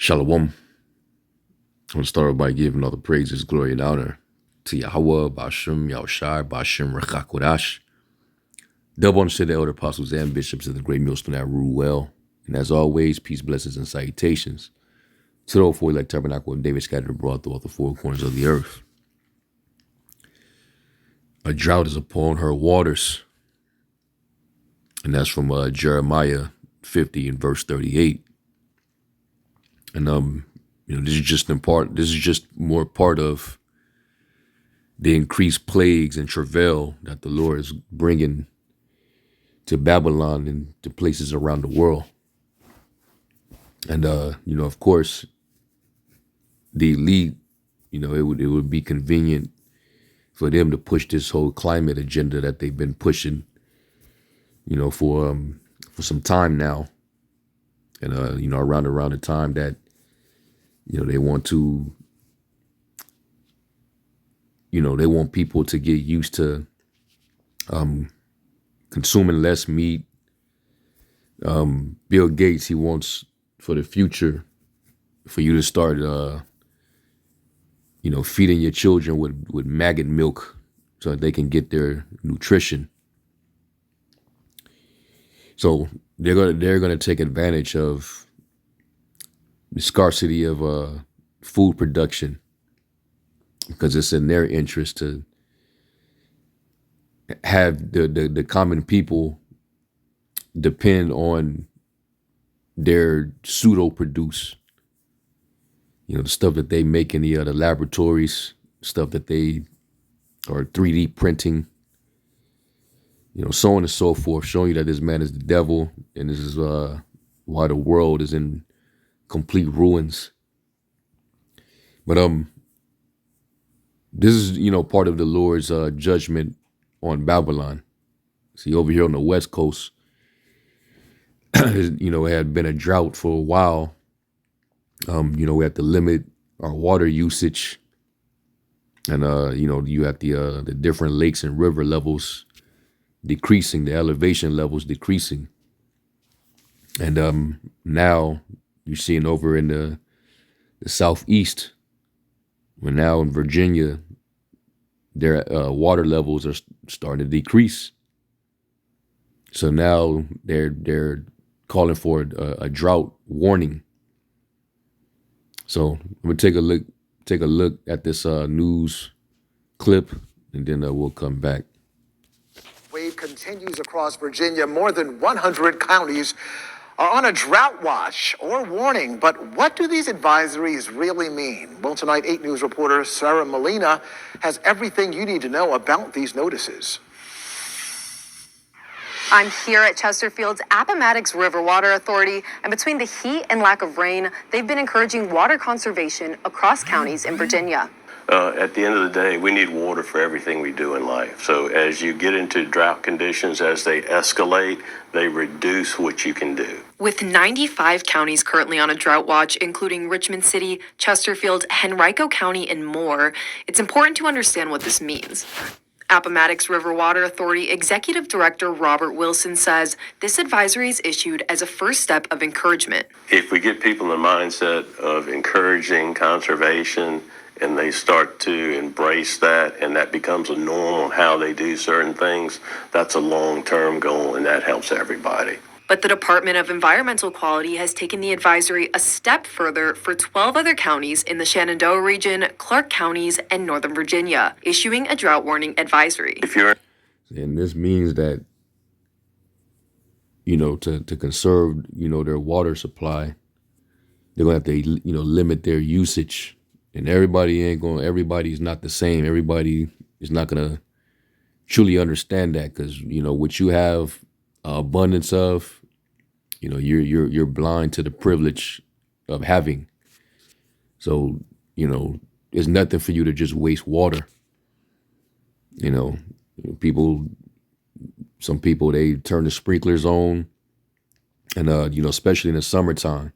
Shalom. I want to start by giving all the praises, glory, and honor to Yahweh, Ba'ashem, Yahushai, Ba'ashem, Rechakodash. Double honor to the elder apostles and bishops of the great millstone that rule well. And as always, peace, blessings, and salutations to the 04 elect tabernacle of David scattered abroad throughout the four corners of the earth. A drought is upon her waters. And that's from Jeremiah 50 and verse 38. And this is just more part of the increased plagues and travail that the Lord is bringing to Babylon and to places around the world. And of course, the elite, it would be convenient for them to push this whole climate agenda that they've been pushing, for some time now. And around the time that they want to, they want people to get used to consuming less meat. Bill Gates, he wants for the future for you to start, feeding your children with maggot milk so that they can get their nutrition. So they're gonna take advantage of the scarcity of food production because it's in their interest to have the common people depend on their pseudo produce, the stuff that they make in the laboratories, stuff that they are 3D printing, so on and so forth, showing you that this man is the devil, and this is why the world is in complete ruins. But this is part of the Lord's judgment on Babylon. See, over here on the West Coast, it had been a drought for a while. We had to limit our water usage, and you have the different lakes and river levels decreasing, the elevation levels decreasing, and now you're seeing over in the southeast, where now in Virginia, their water levels are starting to decrease. So now they're calling for a drought warning. So I'm gonna take a look at this news clip, and then we'll come back. Wave continues across Virginia. More than 100 counties are on a drought watch or warning. But what do these advisories really mean? Well, tonight, 8 News reporter Sarah Molina has everything you need to know about these notices. I'm here at Chesterfield's Appomattox River Water Authority, and between the heat and lack of rain, they've been encouraging water conservation across counties in Virginia. At the end of the day, we need water for everything we do in life. So as you get into drought conditions, as they escalate, they reduce what you can do. With 95 counties currently on a drought watch, including Richmond City, Chesterfield, Henrico County, and more, it's important to understand what this means. Appomattox River Water Authority Executive Director Robert Wilson says this advisory is issued as a first step of encouragement. If we get people in the mindset of encouraging conservation, and they start to embrace that, and that becomes a norm on how they do certain things, that's a long-term goal, and that helps everybody. But the Department of Environmental Quality has taken the advisory a step further for 12 other counties in the Shenandoah region, Clark counties, and Northern Virginia, issuing a drought warning advisory. And this means that, to conserve, their water supply, they're going to have to, limit their usage. And everybody's not the same. Everybody is not going to truly understand that because, what you have abundance of, you're blind to the privilege of having. So, there's nothing for you to just waste water. Some people, they turn the sprinklers on and, especially in the summertime,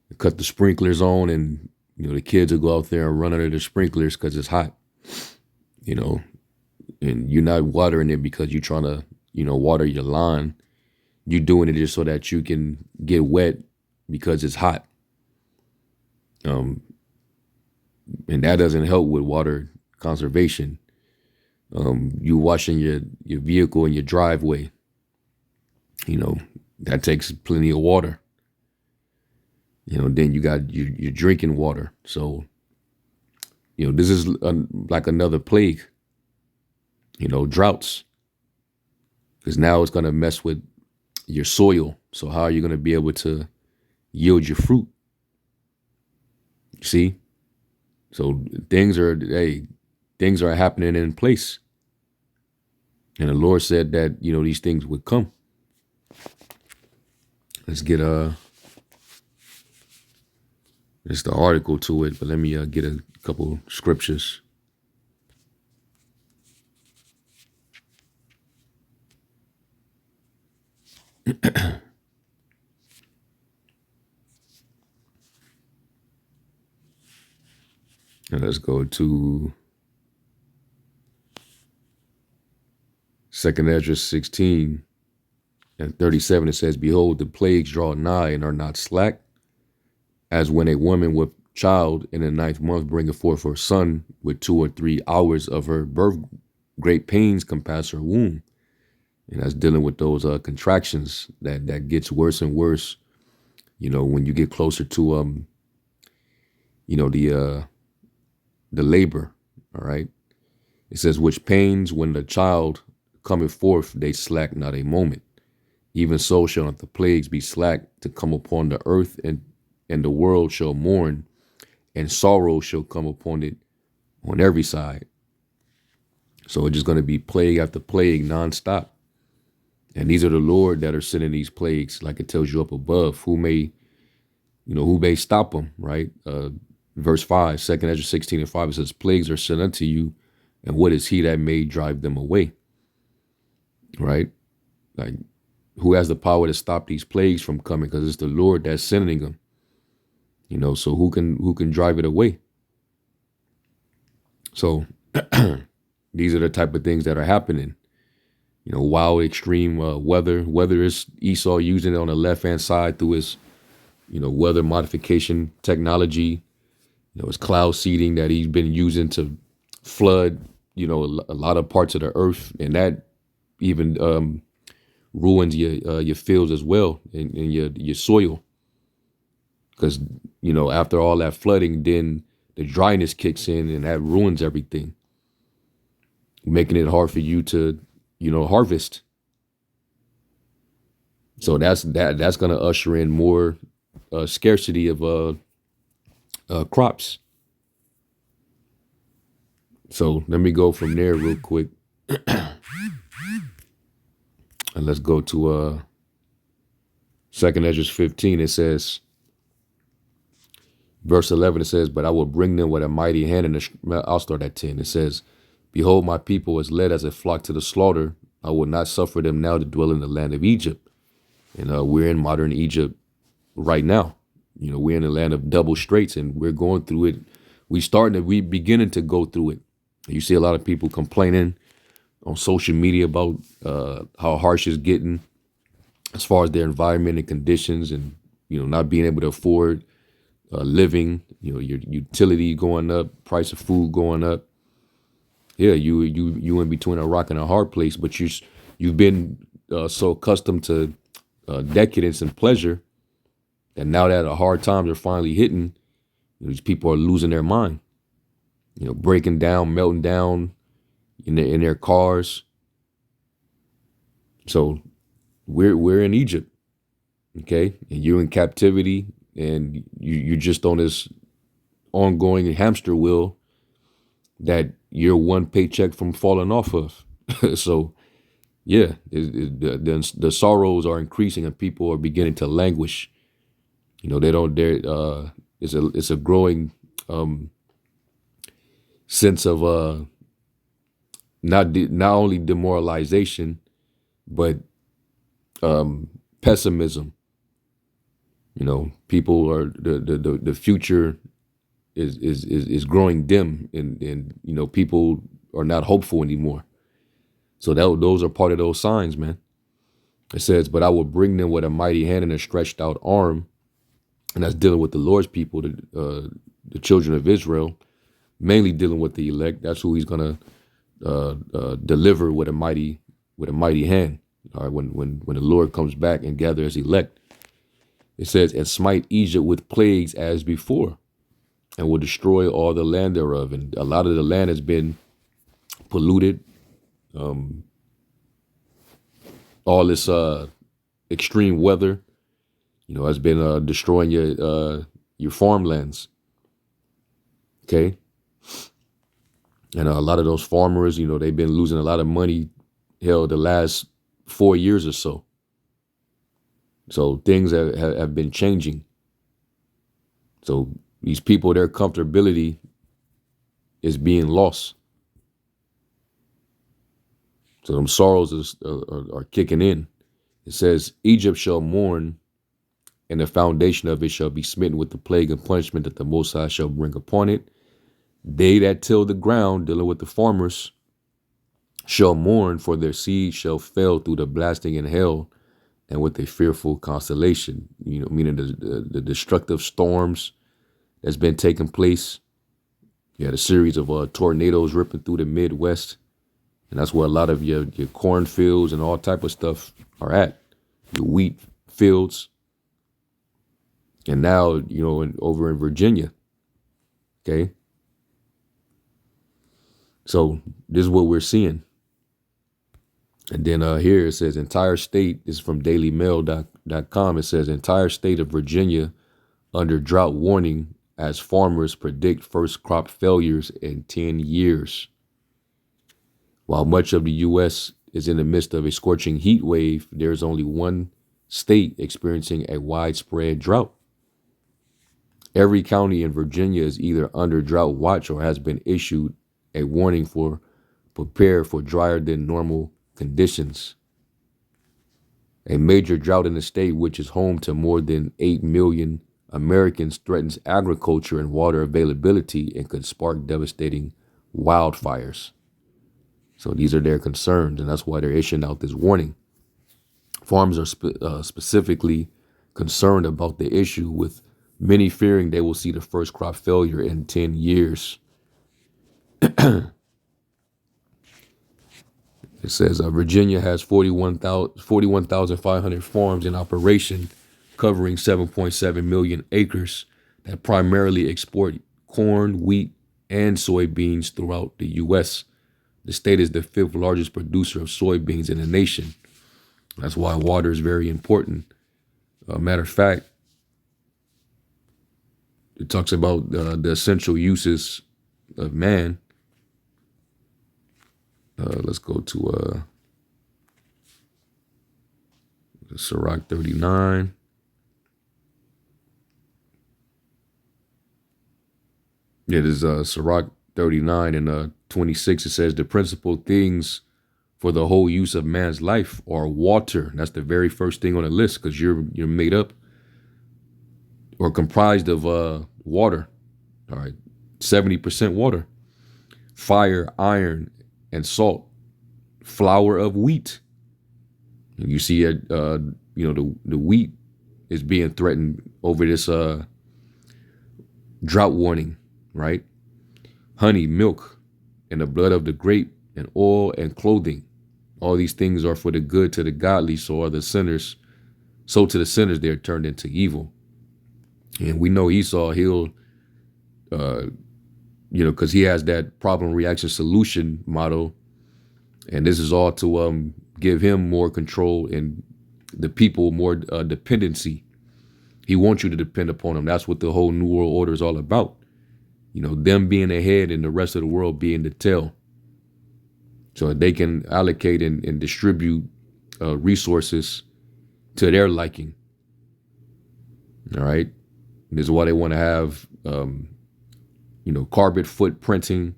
they cut the sprinklers on and, the kids will go out there and run under the sprinklers because it's hot, and you're not watering it because you're trying to, water your lawn. You're doing it just so that you can get wet because it's hot. and that doesn't help with water conservation. You washing your vehicle in your driveway, that takes plenty of water. Then you got your drinking water. So, this is like another plague, droughts, because now it's going to mess with your soil. So how are you going to be able to yield your fruit? See? So things are happening in place. And the Lord said that, these things would come. Let's get just the article to it, but let me get a couple scriptures. And let's go to 2nd Ezra 16 and 37. It says, "Behold, the plagues draw nigh and are not slack, as when a woman with child in the 9th month bringeth forth her son, with 2 or 3 hours of her birth, great pains compass her womb." And that's dealing with those contractions that gets worse and worse, when you get closer to the labor. All right. It says, "Which pains when the child cometh forth, they slack not a moment. Even so shall not the plagues be slack to come upon the earth, and the world shall mourn, and sorrow shall come upon it on every side." So it's just going to be plague after plague nonstop. And these are the Lord that are sending these plagues, like it tells you up above. Who may stop them, right? Verse 5, 2nd Ezra 16 and 5, it says, "Plagues are sent unto you, and what is he that may drive them away?" Right? Like, who has the power to stop these plagues from coming? Because it's the Lord that's sending them. So who can drive it away? So these are the type of things that are happening. Wild, extreme weather. Whether it's Esau using it on the left-hand side through his, weather modification technology, his cloud seeding that he's been using to flood, a lot of parts of the earth, and that even ruins your fields as well, and your soil. Because after all that flooding, then the dryness kicks in, and that ruins everything, making it hard for you to harvest. So that's going to usher in more scarcity of crops. So let me go from there real quick. And let's go to 2nd Ezra 15. It says, verse 11, it says, "But I will bring them with a mighty hand." I'll start at 10. It says, "Behold, my people is led as a flock to the slaughter. I will not suffer them now to dwell in the land of Egypt." And we're in modern Egypt right now. We're in the land of double straits, and we're going through it. We beginning to go through it. You see a lot of people complaining on social media about how harsh it's getting as far as their environment and conditions, and not being able to afford living. Your utility going up, price of food going up. Yeah, you in between a rock and a hard place, but you've been so accustomed to decadence and pleasure that now that the hard times are finally hitting, these people are losing their mind. Breaking down, melting down in their cars. So we're in Egypt, okay, and you're in captivity, and you're just on this ongoing hamster wheel that you're one paycheck from falling off of. So yeah, the sorrows are increasing, and people are beginning to languish. It's a growing sense of not only demoralization, but pessimism. People are the future is growing dim, and people are not hopeful anymore. So those are part of those signs, man. It says, "But I will bring them with a mighty hand and a stretched out arm, and that's dealing with the Lord's people, the children of Israel, mainly dealing with the elect. That's who he's gonna deliver with a mighty hand. All right, when the Lord comes back and gather his elect, it says, and smite Egypt with plagues as before, and will destroy all the land thereof. And a lot of the land has been polluted. All this extreme weather, has been destroying your farmlands. Okay. And a lot of those farmers, they've been losing a lot of money, hell, the last 4 years or so. So things have been changing. So these people, their comfortability is being lost. So them sorrows are kicking in. It says, Egypt shall mourn, and the foundation of it shall be smitten with the plague and punishment that the Most High shall bring upon it. They that till the ground, dealing with the farmers, shall mourn, for their seed shall fail through the blasting in hell, and with a fearful constellation. Meaning the destructive storms that's been taking place. You had a series of tornadoes ripping through the Midwest, and that's where a lot of your cornfields and all type of stuff are at. Your wheat fields, and now over in Virginia. Okay. So this is what we're seeing. And then here it says entire state, this is from dailymail.com. It says entire state of Virginia under drought warning as farmers predict first crop failures in 10 years. While much of the U.S. is in the midst of a scorching heat wave, there's only one state experiencing a widespread drought. Every county in Virginia is either under drought watch or has been issued a warning for prepare for drier than normal conditions. A major drought in the state, which is home to more than 8 million Americans, threatens agriculture and water availability and could spark devastating wildfires. So these are their concerns, and that's why they're issuing out this warning. Farmers are specifically concerned about the issue, with many fearing they will see the first crop failure in 10 years. It says Virginia has 41,500 farms in operation, covering 7.7 million acres that primarily export corn, wheat, and soybeans throughout the U.S. The state is the 5th largest producer of soybeans in the nation. That's why water is very important. Matter of fact, it talks about the essential uses of man. Let's go to Sirach 39. Yeah, there's Sirach 39 and 26. It says the principal things for the whole use of man's life are water. That's the very first thing on the list, because you're made up or comprised of water. All right, 70% water, fire, iron, and salt, flour of wheat. And you see, the wheat is being threatened over this drought warning, right? Honey, milk, and the blood of the grape, and oil and clothing. All these things are for the good to the godly, so are the sinners. So to the sinners, they're turned into evil. And we know Esau, he'll, because he has that problem, reaction, solution model. And this is all to give him more control and the people more dependency. He wants you to depend upon him. That's what the whole New World Order is all about. Them being the head and the rest of the world being the tail. So that they can allocate and distribute resources to their liking. All right. And this is why they want to have, carbon footprinting.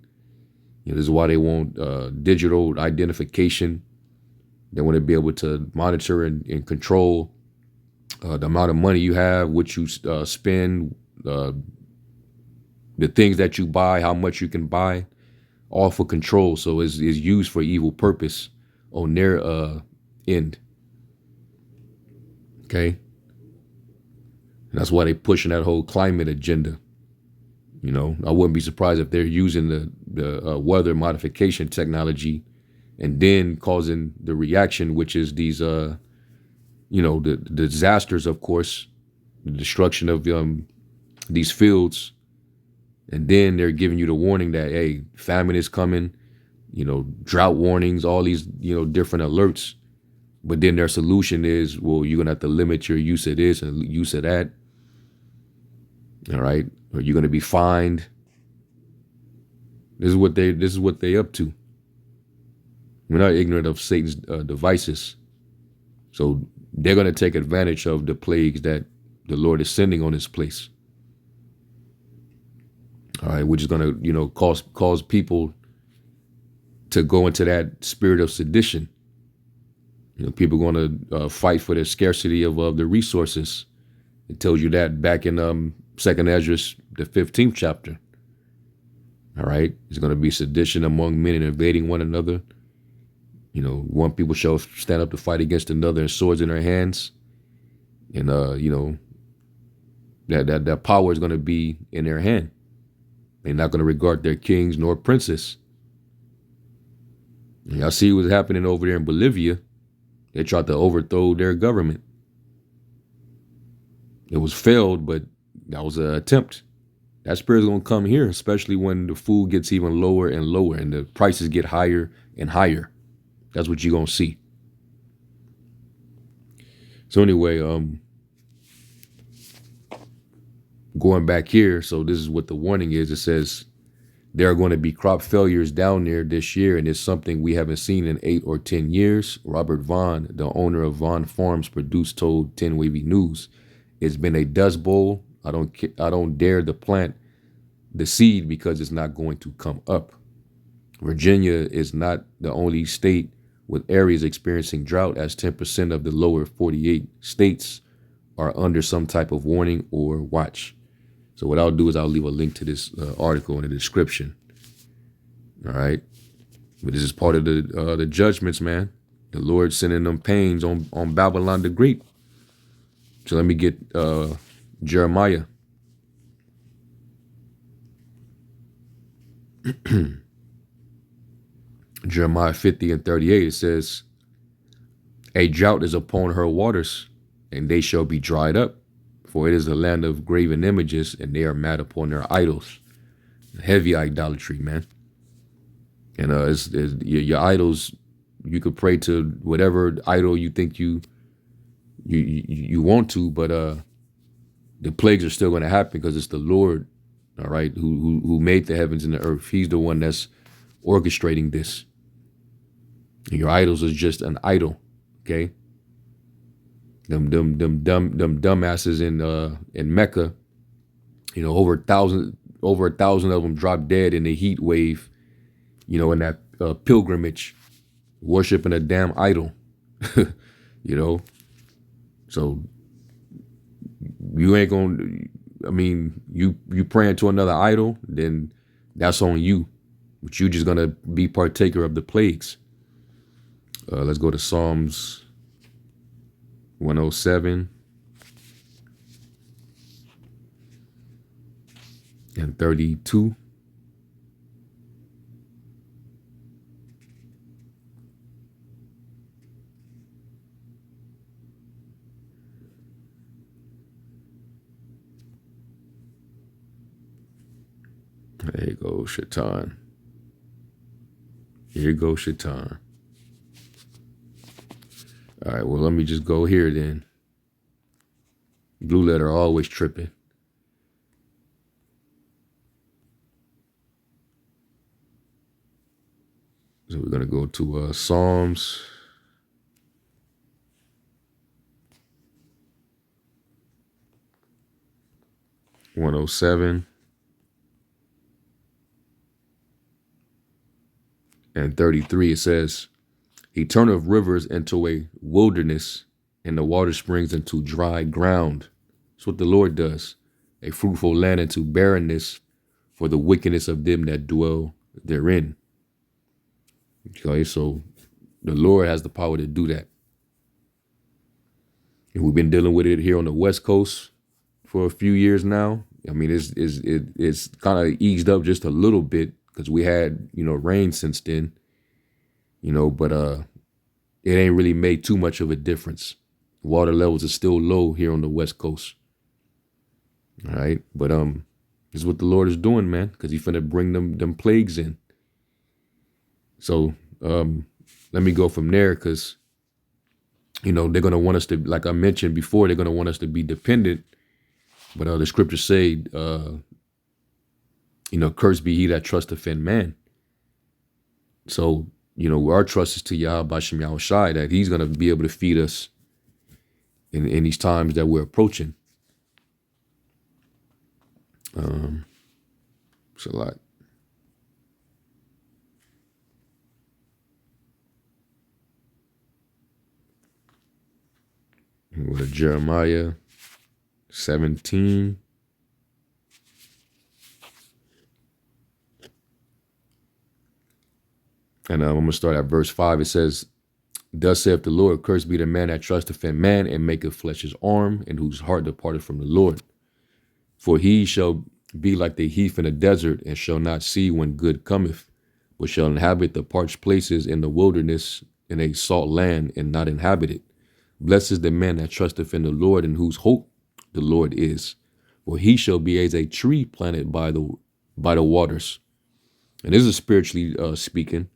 This is why they want digital identification. They want to be able to monitor and control the amount of money you have, what you spend, the things that you buy, how much you can buy, all for control. So it's used for evil purpose on their end. Okay. And that's why they pushing that whole climate agenda. You know, I wouldn't be surprised if they're using the weather modification technology and then causing the reaction, which is these, the disasters, of course, the destruction of these fields. And then they're giving you the warning that, hey, famine is coming, drought warnings, all these, different alerts. But then their solution is, well, you're going to have to limit your use of this and use of that. All right. Or you're going to be fined. This is what they up to. We're not ignorant of Satan's devices. So they're going to take advantage of the plagues that the Lord is sending on this place. All right, which is going to, cause people to go into that spirit of sedition. People are going to fight for the scarcity of the resources. It tells you that back in 2nd Ezra, the 15th chapter. All right, there's going to be sedition among men and invading one another. One people shall stand up to fight against another and swords in their hands. And, that power is going to be in their hand. They're not going to regard their kings nor princes. And y'all see what's happening over there in Bolivia. They tried to overthrow their government. It was failed, but that was an attempt. That spirit's going to come here, especially when the food gets even lower and lower and the prices get higher and higher. That's what you're going to see. So anyway, going back here, so this is what the warning is. It says there are going to be crop failures down there this year, and it's something we haven't seen in 8 or 10 years. Robert Vaughn, the owner of Vaughn Farms, told 10 Wavy News, "It's been a dust bowl. I don't dare to plant the seed because it's not going to come up." Virginia is not the only state with areas experiencing drought, as 10% of the lower 48 states are under some type of warning or watch. So what I'll do is I'll leave a link to this article in the description. All right. But this is part of the judgments, man. The Lord sending them pains on Babylon the Great. So let me get Jeremiah. Jeremiah 50 and 38, it says, "A drought is upon her waters, and they shall be dried up. For it is a land of graven images, and they are mad upon their idols." Heavy idolatry, man. And it's your idols, you could pray to whatever idol you think you want to, but the plagues are still going to happen because it's the Lord, all right, who made the heavens and the earth. He's the one that's orchestrating this. And your idols is just an idol, okay? Them dumbasses in Mecca, over a thousand of them dropped dead in the heat wave, in that pilgrimage, worshiping a damn idol, So you ain't you praying to another idol, then that's on you, but you just gonna be partaker of the plagues. Let's go to Psalms 107 and 32. There you go, Shaitan. Here goes Shaitan. All right, well, let me just go here then. Blue letter always tripping. So we're going to go to Psalms 107 and 33. It says, "He turneth rivers into a wilderness, and the water springs into dry ground." That's what the Lord does. A fruitful land into barrenness for the wickedness of them that dwell therein. Okay, so the Lord has the power to do that. And we've been dealing with it here on the West Coast for a few years now. I mean, it's kind of eased up just a little bit because we had, rain since then, but it ain't really made too much of a difference. Water levels are still low here on the West Coast. All right. But this is what the Lord is doing, man, because He's finna bring them plagues in. So let me go from there, because they're gonna want us to, like I mentioned before, they're gonna want us to be dependent. But the scriptures say, cursed be he that trusteth in man. So, our trust is to Yahweh Bashem Yahushai, that He's gonna be able to feed us in these times that we're approaching. It's a lot. Go to Jeremiah 17. And I'm going to start at verse 5. It says, Thus saith the Lord, cursed be the man that trusteth in man, and maketh flesh his arm, and whose heart departed from the Lord. For he shall be like the heath in the desert, and shall not see when good cometh, but shall inhabit the parched places in the wilderness, in a salt land, and not inhabit it. Blessed is the man that trusteth in the Lord, in whose hope the Lord is. For he shall be as a tree planted by the waters. And this is spiritually speaking.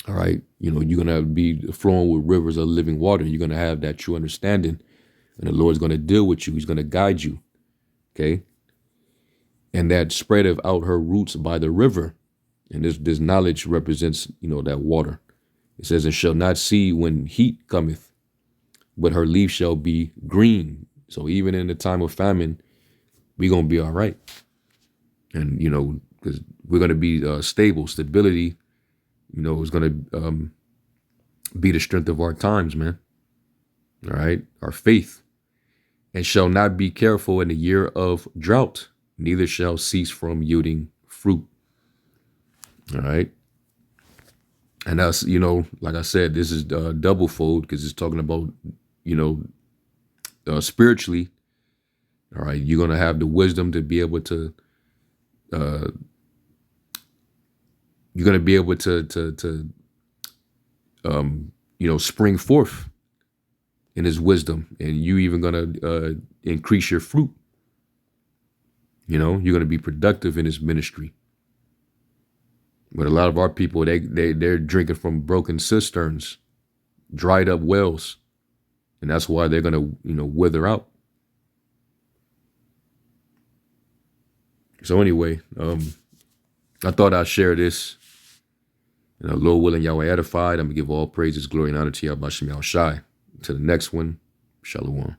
All right. You're going to be flowing with rivers of living water. You're going to have that true understanding. And the Lord's going to deal with you. He's going to guide you. Okay. And that spreadeth out her roots by the river. And this knowledge represents, that water. It says, and shall not see when heat cometh, but her leaf shall be green. So even in the time of famine, we're going to be all right. And, because we're going to be stable. Stability, is going to be the strength of our times, man. All right. Our faith. And shall not be careful in the year of drought, neither shall cease from yielding fruit. All right. And that's, like I said, this is double fold, because it's talking about, spiritually. All right. You're going to have the wisdom to be able to, you're going to be able to spring forth in His wisdom, and you even going to increase your fruit. You're going to be productive in His ministry. But a lot of our people, they're drinking from broken cisterns, dried up wells, and that's why they're going to wither out. So anyway, I thought I'd share this. Lord willing, Yahweh edified. I'm going to give all praises, glory, and honor to Yahweh Bashem Yahushai. To the next one, Shalom.